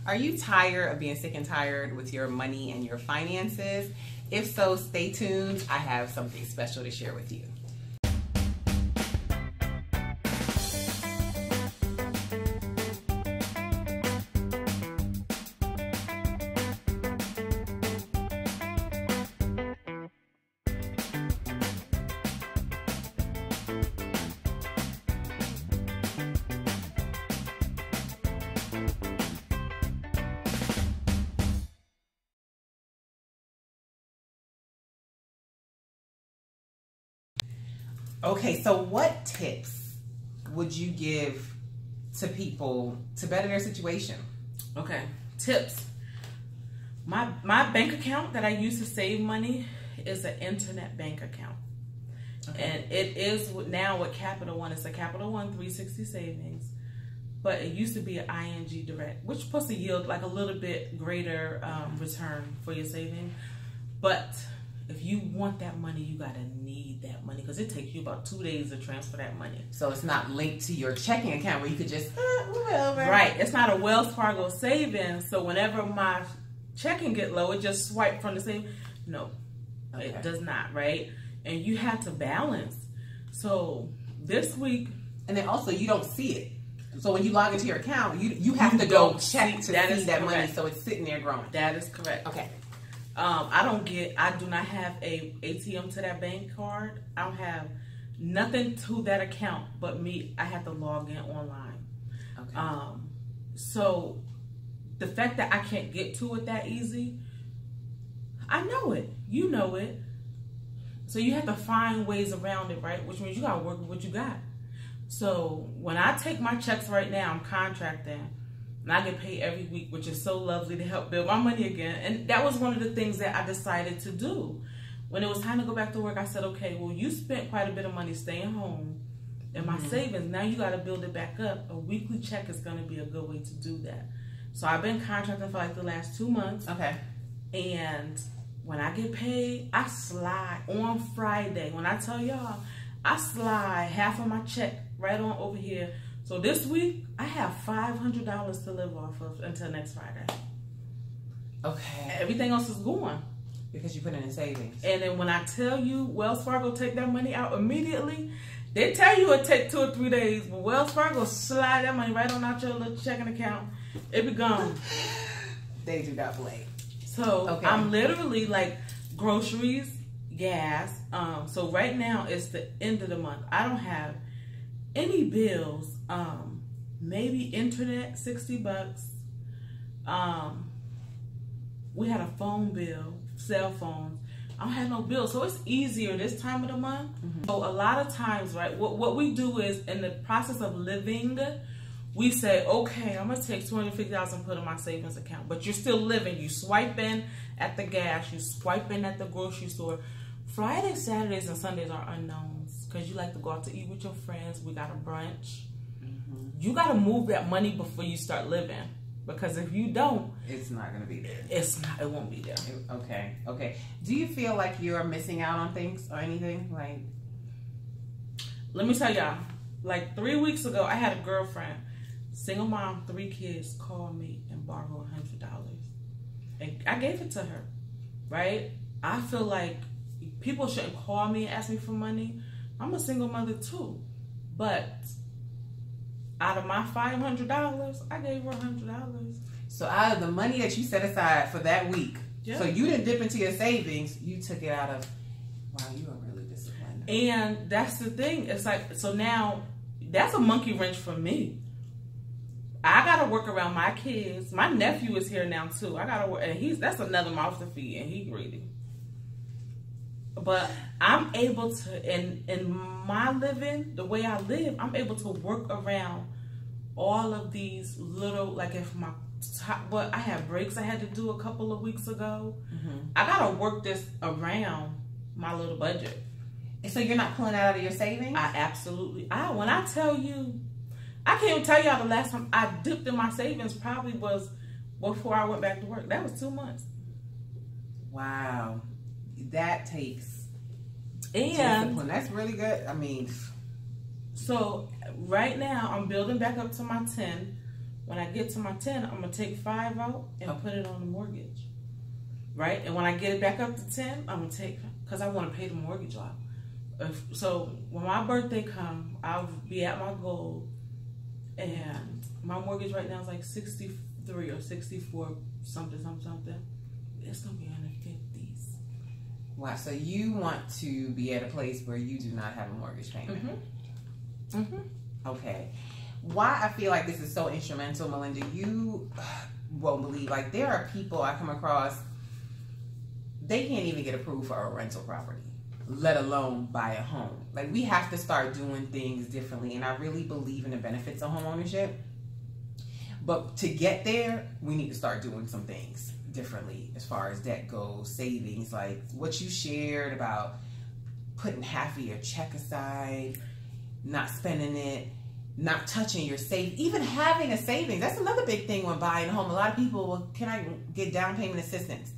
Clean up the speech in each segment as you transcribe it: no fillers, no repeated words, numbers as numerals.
Are you tired of being sick and tired with your money and your finances? If so, stay tuned. I have something special to share with you. Okay, so what tips would you give to people to better their situation? Okay, tips. My bank account that I use to save money is an internet bank account. Okay. And it is now with Capital One. It's a Capital One 360 savings, but it used to be an ING Direct, which supposed to yield like a little bit greater return for your saving. But if you want that money, you gotta need that money because it takes you about 2 days to transfer that money. So it's not linked to your checking account where you could just move it over. Right. It's not a Wells Fargo savings. So whenever my checking get low, it just swipe from the savings. No, okay. It does not. Right. And you have to balance. So this week, and then also you don't see it. So when you log into your account, you have to go check to see that money. So it's sitting there growing. That is correct. Okay. I do not have a ATM to that bank card. I don't have nothing to that account but me. I have to log in online. Okay. So the fact that I can't get to it that easy, I know it. You know it. So you have to find ways around it, right? Which means you gotta work with what you got. So when I take my checks right now, I'm contracting. And I get paid every week, which is so lovely to help build my money again. And that was one of the things that I decided to do. When it was time to go back to work, I said, okay, well, you spent quite a bit of money staying home in my savings. Now you got to build it back up. A weekly check is going to be a good way to do that. So I've been contracting for like the last 2 months. Okay. And when I get paid, I slide on Friday. When I tell y'all, I slide half of my check right on over here. So this week, I have $500 to live off of until next Friday. Okay. Everything else is gone. Because you put it in savings. And then when I tell you Wells Fargo take that money out immediately, they tell you it take 2 or 3 days, but Wells Fargo slide that money right on out your little checking account. It be gone. They do not play. So okay. I'm literally like groceries, gas. So right now it's the end of the month. I don't have any bills. Maybe internet, $60. We had a phone bill, cell phones. I don't have no bills, so it's easier this time of the month. So a lot of times, right, what we do is in the process of living, we say, okay, I'm gonna take $250 and put in my savings account, but you're still living. You swiping at the gas, you swiping at the grocery store. Fridays, Saturdays, and Sundays are unknowns because you like to go out to eat with your friends. We got a brunch. You got to move that money before you start living, because if you don't, it's not going to be there. It won't be there. Okay. Do you feel like you're missing out on things or anything? Like, let me tell y'all, like 3 weeks ago, I had a girlfriend, single mom, 3 kids, call me and borrow $100. And I gave it to her, right? I feel like people shouldn't call me and ask me for money. I'm a single mother too. But out of my $500, I gave her $100. So out of the money that you set aside for that week, so you didn't dip into your savings, you took it out of, wow, you are really disciplined. And that's the thing. It's like, so now that's a monkey wrench for me. I got to work around my kids. My nephew is here now too. I got to work, and that's another mouth to feed, and he greedy. But I'm able to, in my living, the way I live, I'm able to work around all of these little, like if my top, but I had breaks I had to do a couple of weeks ago. I gotta work this around my little budget. And so you're not pulling out of your savings? I absolutely, when I tell you, I can't even tell y'all the last time I dipped in my savings probably was before I went back to work. That was 2 months. Wow. That takes and discipline. That's really good. I mean, so right now I'm building back up to my 10, When I get to my 10, I'm gonna take 5 out and put it on the mortgage, right? And when I get it back up to 10, I'm gonna take, because I want to pay the mortgage off. So when my birthday comes, I'll be at my goal, and my mortgage right now is like 63 or 64 something. It's gonna be in the 50s. Wow. So you want to be at a place where you do not have a mortgage payment. Okay. Why I feel like this is so instrumental, Melinda, you won't believe, like, there are people I come across, they can't even get approved for a rental property, let alone buy a home. Like, we have to start doing things differently, and I really believe in the benefits of home ownership. But to get there, we need to start doing some things differently as far as debt goes, savings, like what you shared about putting half of your check aside, not spending it, not touching your even having a savings. That's another big thing when buying a home. A lot of people, well, can I get down payment assistance?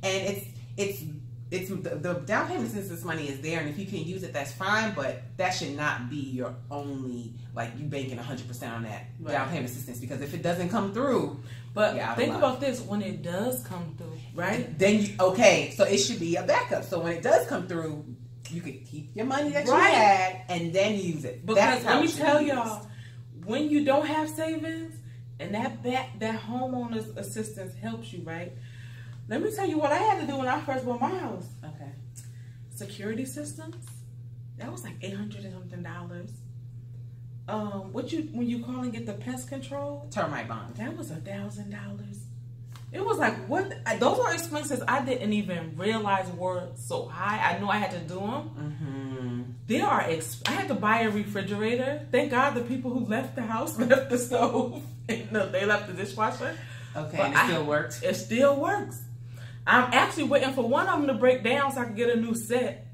And it's the down payment assistance money is there, and if you can use it, that's fine, but that should not be your only, like, you banking 100% on that down payment assistance, because if it doesn't come through, but think about this, when it does come through, right? Then okay, so it should be a backup. So when it does come through, you could keep your money that you had and then use it. Because let me tell y'all, when you don't have savings and that homeowner's assistance helps you, right? Let me tell you what I had to do when I first bought my house. Okay. Security systems, that was like $800 and something. When you call and get the pest control, termite bond, that was $1,000. It was like, what? Those were expenses I didn't even realize were so high. I knew I had to do them. I had to buy a refrigerator. Thank God the people who left the house left the stove. No, they left the dishwasher. Okay, and it still works? It still works. I'm actually waiting for one of them to break down so I can get a new set.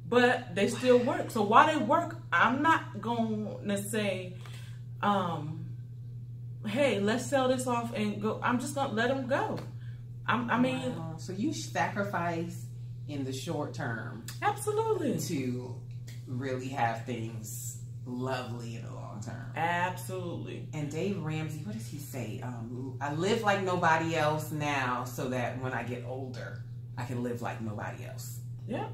But they still work. So while they work, I'm not going to say, hey, let's sell this off and go. I'm just going to let them go. I mean. Wow. So you sacrifice in the short term. Absolutely. To really have things lovely in the long term. Absolutely. And Dave Ramsey, what does he say? I live like nobody else now so that when I get older, I can live like nobody else. Yeah.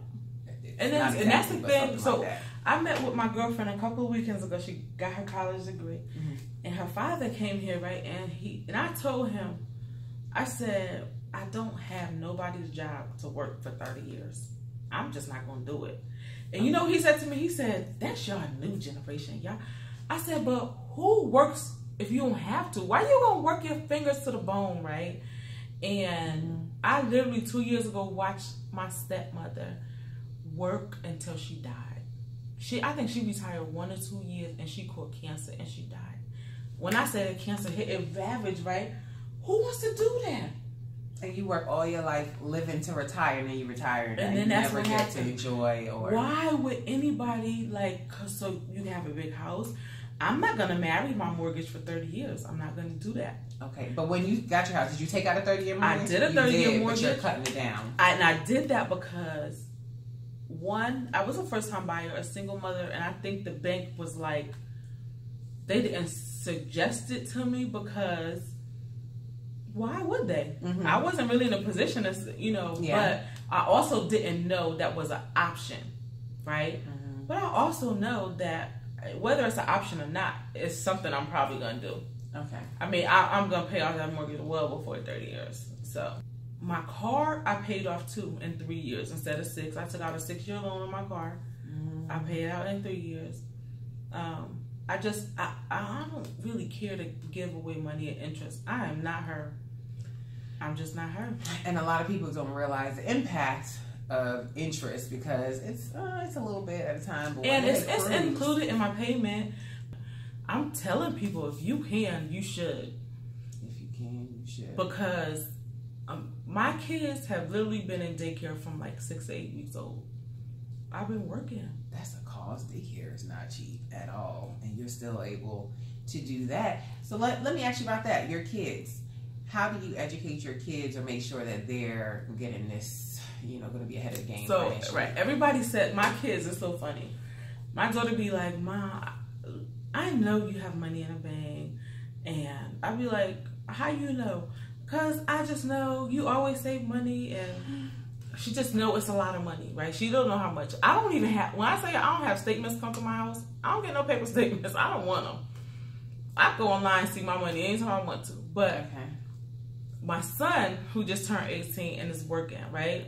And that's the thing. So like I met with my girlfriend a couple of weekends ago. She got her college degree, and her father came here, right? And I told him, I said, I don't have nobody's job to work for 30 years. I'm just not gonna do it. And you know, he said to me, he said, that's your new generation, y'all. I said, but who works if you don't have to? Why you gonna work your fingers to the bone, right? And I literally 2 years ago watched my stepmother work until she died. I think she retired 1 or 2 years, and she caught cancer and she died. When I say that cancer hit, it ravaged, right? Who wants to do that? And you work all your life living to retire, and then you retire, and then you that's never get to enjoy. Or why would anybody so you can have a big house? I'm not gonna marry my mortgage for 30 years. I'm not gonna do that. Okay, but when you got your house, did you take out a 30-year mortgage? I did a 30-year mortgage. But you're cutting it down. And I did that because, one, I was a first-time buyer, a single mother, and I think the bank was like, they didn't suggest it to me because why would they? I wasn't really in a position to, but I also didn't know that was an option, right? But I also know that whether it's an option or not, it's something I'm probably going to do. Okay. I mean, I'm going to pay off that mortgage well before 30 years. So my car, I paid off 2 in 3 years instead of 6. I took out a 6-year loan on my car. I paid it out in 3 years. I don't really care to give away money at interest. I am not her. I'm just not her. And a lot of people don't realize the impact of interest because it's a little bit at a time. But and it's included in my payment. I'm telling people, if you can, you should. If you can, you should. Because my kids have literally been in daycare from like 6 to 8 weeks old. I've been working. That's a cost. Daycare is not cheap at all, and you're still able to do that. So let me ask you about that. Your kids. How do you educate your kids or make sure that they're getting this, going to be ahead of the game? So, right. Everybody said, my kids, it's so funny. My daughter be like, Mom, I know you have money in a bank And I'd be like, how you know? Because I just know you always save money, and she just know it's a lot of money, right? She don't know how much. I don't even have, when I say I don't have statements come to my house, I don't get no paper statements. I don't want them. I go online and see my money anytime I want to. But okay. My son, who just turned 18 and is working, right?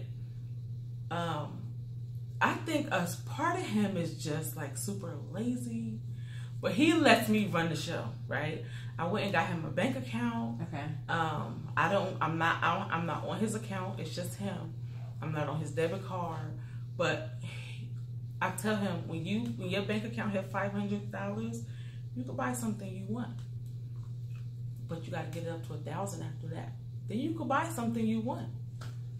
I think a part of him is just like super lazy, but he lets me run the show, right? I went and got him a bank account. Okay. I'm not on his account. It's just him. I'm not on his debit card, but I tell him when your bank account hit $500, you can buy something you want, but you got to get it up to 1,000 after that. Then you can buy something you want.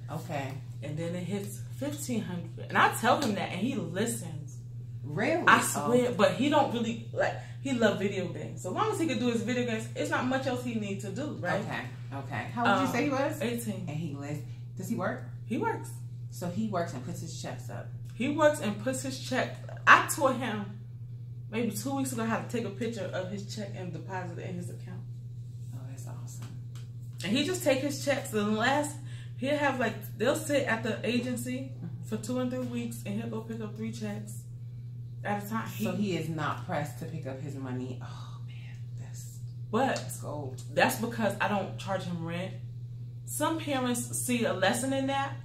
Okay. And then it hits 1,500, and I tell him that, and he listens. Really? I swear, but he don't really like. He love video games. So long as he can do his video games, it's not much else he needs to do, right? Okay. How old did you say he was? 18. And he lives. Does he work? He works. So he works and puts his checks up. He works and puts his check. I taught him maybe 2 weeks ago how to take a picture of his check and deposit it in his account. Oh, that's awesome. And he just take his checks. He'll have they'll sit at the agency for 2 and 3 weeks, and he'll go pick up 3 checks at a time. So he is not pressed to pick up his money. Oh man, that's gold. That's because I don't charge him rent. Some parents see a lesson in that.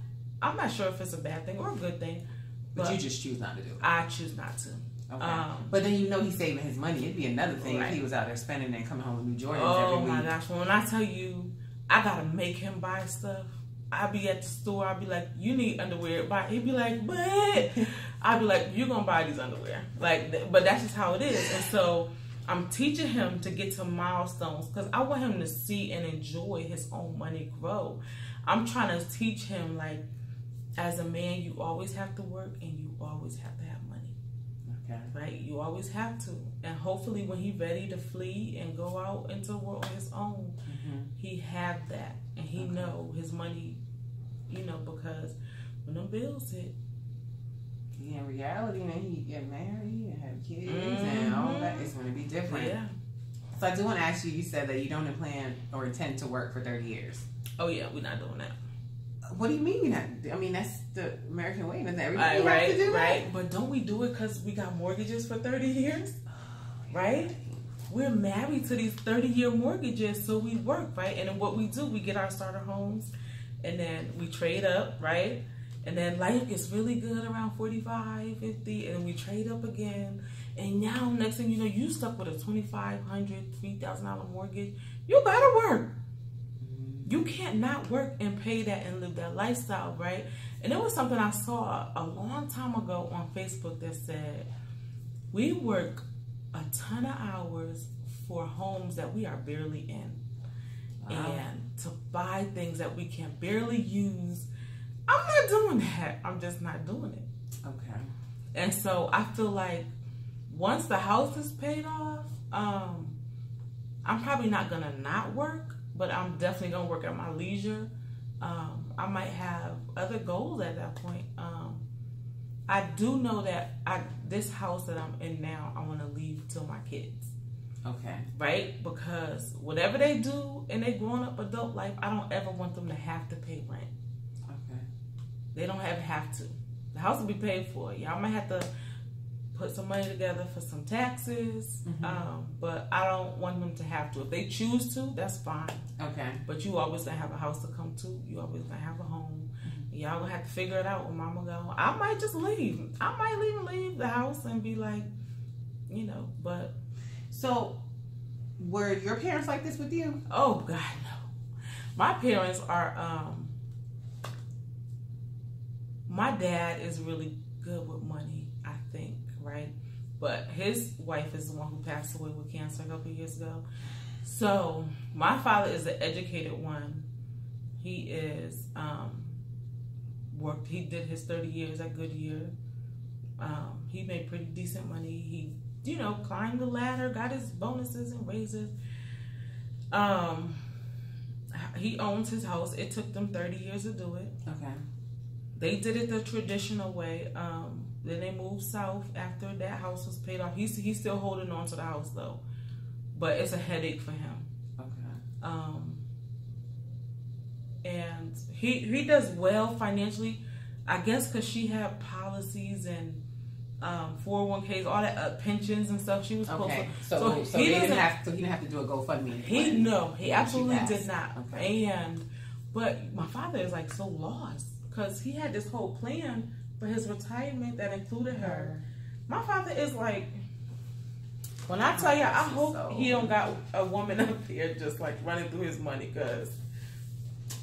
I'm not sure if it's a bad thing or a good thing, but you just choose not to do it. I choose not to. Okay. But then he's saving his money. It'd be another thing if he was out there spending and coming home with new Jordans every week. Oh my gosh! When I tell you, I gotta make him buy stuff. I'll be at the store. I'll be like, "You need underwear." He'd be like, "What?" I'll be like, "You're gonna buy these underwear." But that's just how it is. And so I'm teaching him to get to milestones because I want him to see and enjoy his own money grow. I'm trying to teach him as a man, you always have to work and you always have to have money. Okay. Right? You always have to. And hopefully when he's ready to flee and go out into the world on his own, he have that. And he know his money, because when them bills hit. Yeah, in reality, then he get married and have kids and all that. It's going to be different. Yeah. So I do want to ask you, you said that you don't plan or intend to work for 30 years. Oh yeah, we're not doing that. What do you mean? That's the American way. Doesn't everybody have to do that? Right. But don't we do it because we got mortgages for 30 years? Right? We're married to these 30-year mortgages, so we work, right? And then what we do, we get our starter homes, and then we trade up, right? And then life gets really good around 45, 50, and we trade up again. And now, next thing you know, you stuck with a $2,500, $3,000 mortgage. You gotta work. You can't not work and pay that and live that lifestyle, right? And it was something I saw a long time ago on Facebook that said, we work a ton of hours for homes that we are barely in. Wow. And to buy things that we can barely use. I'm not doing that. I'm just not doing it. Okay. And so I feel like once the house is paid off, I'm probably not going to not work, but I'm definitely going to work at my leisure. I might have other goals at that point. I do know that this house that I'm in now, I want to leave to my kids. Okay. Right? Because whatever they do in their grown-up adult life, I don't ever want them to have to pay rent. Okay. They don't have to. The house will be paid for. Y'all might have to put some money together for some taxes, but I don't want them to have to. If they choose to, that's fine. Okay. But you always gonna have a house to come to. You always gonna have a home. Y'all gonna have to figure it out when mama go. I might just leave. I might leave the house and be like, but. So, were your parents like this with you? Oh, God, no. My parents are, my dad is really good with money, I think, right? But his wife is the one who passed away with cancer a couple of years ago. So, my father is the educated one. He is, he did his 30 years at Goodyear. He made pretty decent money. He climbed the ladder, got his bonuses and raises. He owns his house. It took them 30 years to do it. Okay. They did it the traditional way. Then they moved south after that house was paid off. He's still holding on to the house though, but it's a headache for him. And he does well financially, I guess, because she had policies and 401ks, all that, pensions and stuff. She was okay. So he didn't have to do a GoFundMe. He absolutely did not. Okay. But my father is like so lost because he had this whole plan for his retirement that included her. My father is like, when I tell you, I hope he don't got a woman up there just like running through his money, because.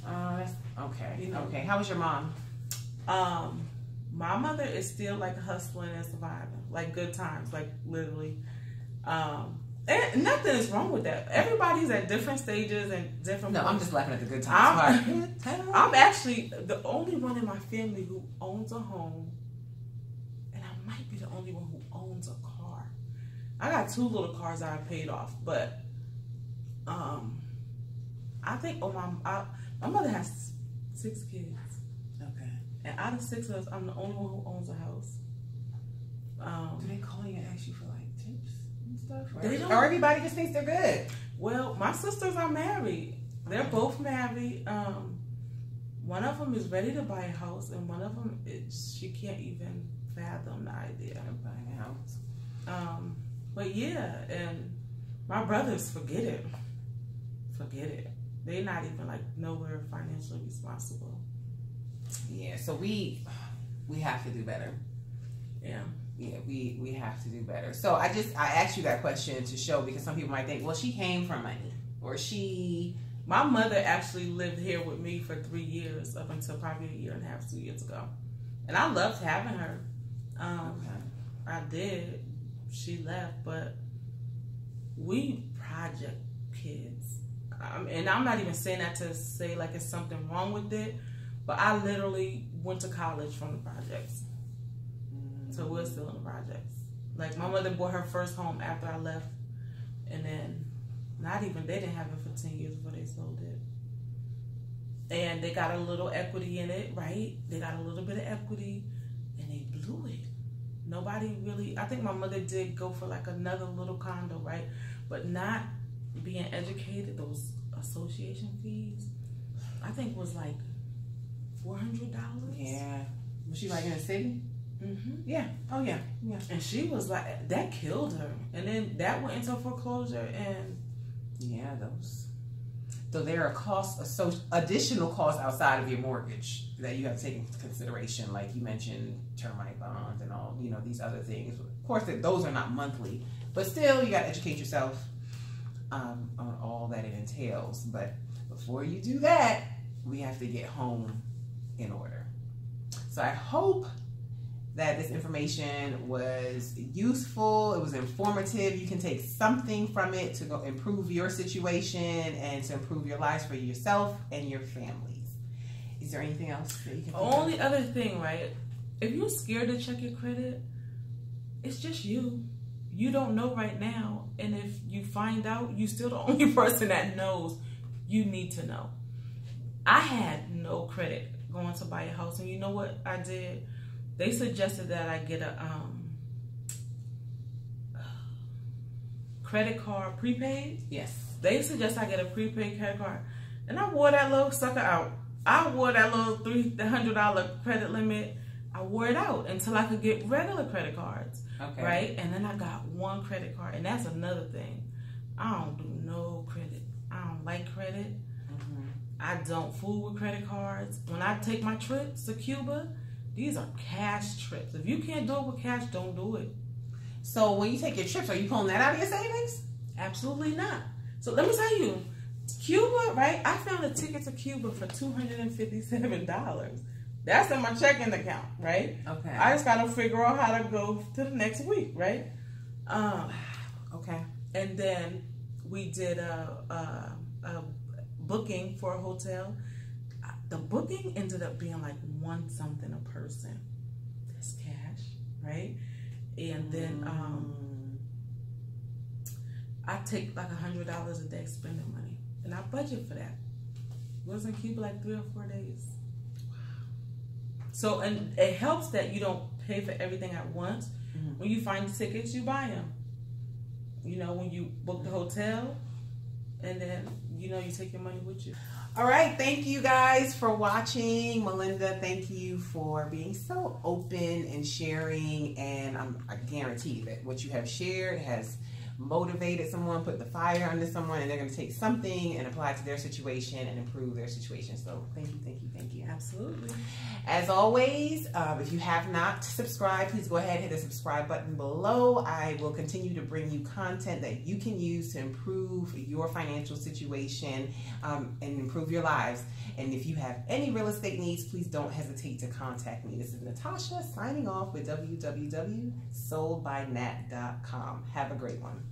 That's okay. You know, okay. How was your mom? My mother is still like hustling and surviving, like good times, like literally. And nothing is wrong with that. Everybody's at different stages and different. No, I'm just laughing at the good times. I'm actually the only one in my family who owns a home, and I might be the only one who owns a car. I got 2 little cars that I paid off, but I think my mother has 6 kids. Okay. And out of 6 of us, I'm the only one who owns a house. Do they call you and ask you for like tips and stuff? They don't. Or everybody just thinks they're good? Well, my sisters are married. They're both married. One of them is ready to buy a house, and one of them, she can't even fathom the idea of buying a house. But yeah, and my brothers, forget it. Forget it. They're not even like nowhere financially responsible. Yeah, so we have to do better. Yeah. Yeah, we have to do better. So I asked you that question to show, because some people might think, well, she came from money, or my mother actually lived here with me for 3 years, up until probably 1.5 years, 2 years ago. And I loved having her. I did. She left, but we project kids. And I'm not even saying that to say like it's something wrong with it, but I literally went to college from the projects. So we're still in the projects. Like, my mother bought her first home after I left, and then they didn't have it for 10 years before they sold it. And they got a little equity in it, right? They got a little bit of equity, and they blew it. Nobody really, I think my mother did go for like another little condo, right? But not being educated, those association fees, I think was like $400. Yeah. Was she like in the city? Mm-hmm. Yeah. Oh yeah. Yeah. And she was like, that killed her. And then that went into foreclosure, and yeah, so there are additional costs outside of your mortgage that you have to take into consideration, like you mentioned, termite bonds and all, these other things. Of course, those are not monthly, but still, you got to educate yourself on all that it entails. But before you do that, we have to get home in order. So I hope that this information was useful, it was informative. You can take something from it to go improve your situation and to improve your lives for yourself and your families. Is there anything else that you can think of? Only other thing, right? If you're scared to check your credit, it's just you. You don't know right now. And if you find out, you're still the only person that knows. You need to know. I had no credit going to buy a house. And you know what I did? They suggested that I get a credit card prepaid. Yes. They suggest I get a prepaid credit card. And I wore that little sucker out. I wore that little $300 credit limit. I wore it out until I could get regular credit cards. Okay. Right? And then I got one credit card. And that's another thing. I don't do no credit. I don't like credit. Mm-hmm. I don't fool with credit cards. When I take my trips to Cuba, these are cash trips. If you can't do it with cash, don't do it. So when you take your trips, are you pulling that out of your savings? Absolutely not. So let me tell you, Cuba, right? I found a ticket to Cuba for $257. That's in my checking account, right? Okay. I just got to figure out how to go to the next week, right? Okay. And then we did a booking for a hotel. The booking ended up being like $1 something a person. That's cash, right? And then I take like $100 a day spending money, and I budget for that. Was in Cuba like 3 or 4 days. Wow. So, and it helps that you don't pay for everything at once. Mm-hmm. When you find tickets, you buy them. When you book the hotel, and then you take your money with you. All right, thank you guys for watching. Melinda, thank you for being so open and sharing, and I guarantee that what you have shared has motivated someone, put the fire under someone, and they're going to take something and apply it to their situation and improve their situation. So thank you, thank you, thank you. Absolutely. As always, if you have not subscribed, please go ahead and hit the subscribe button below. I will continue to bring you content that you can use to improve your financial situation and improve your lives. And if you have any real estate needs, please don't hesitate to contact me. This is Natasha signing off with www.soldbynat.com. Have a great one.